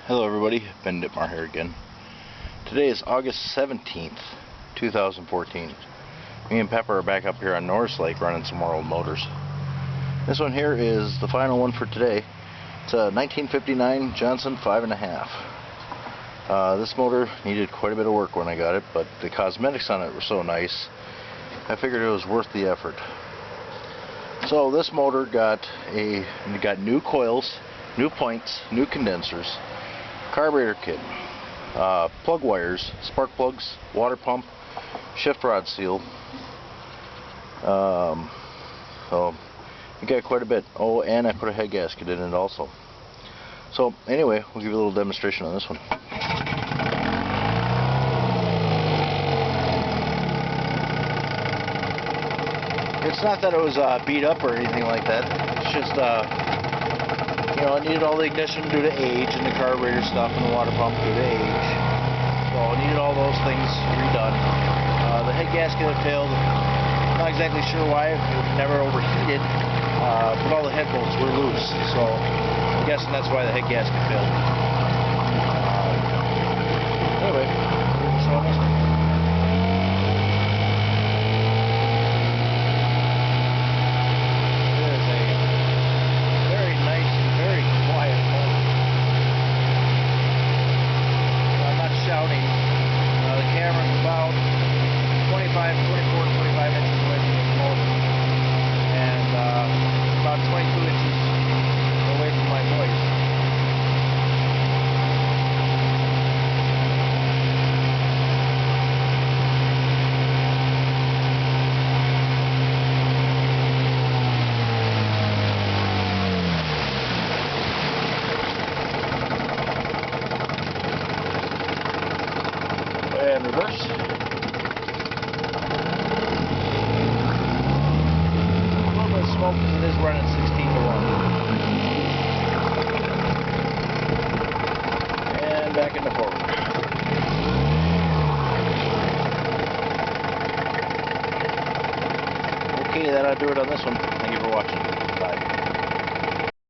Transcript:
Hello everybody, Ben Dittmar here again. Today is August 17th, 2014. Me and Pepper are back up here on Norris Lake running some more old motors. This one here is the final one for today. It's a 1959 Johnson 5.5. This motor needed quite a bit of work when I got it, but the cosmetics on it were so nice, I figured it was worth the effort. So this motor got new coils, new points, new condensers, carburetor kit, plug wires, spark plugs, water pump, shift rod seal. So you got quite a bit. Oh, and I put a head gasket in it also. So anyway, we'll give you a little demonstration on this one. It's not that it was beat up or anything like that. It's just you know, it needed all the ignition due to age, and the carburetor stuff, and the water pump due to age. So it needed all those things redone. The head gasket had failed. Not exactly sure why. It never overheated, but all the head bolts were loose. So I'm guessing that's why the head gasket failed. Anyway, so this one. Shouting. The camera's about 24, 25 inches away from the motor, and about 22 inches away from my voice. And reverse. A little bit of smoke because it is running 16 to 1. And back into forward. Okay, that'll do it on this one. Thank you for watching.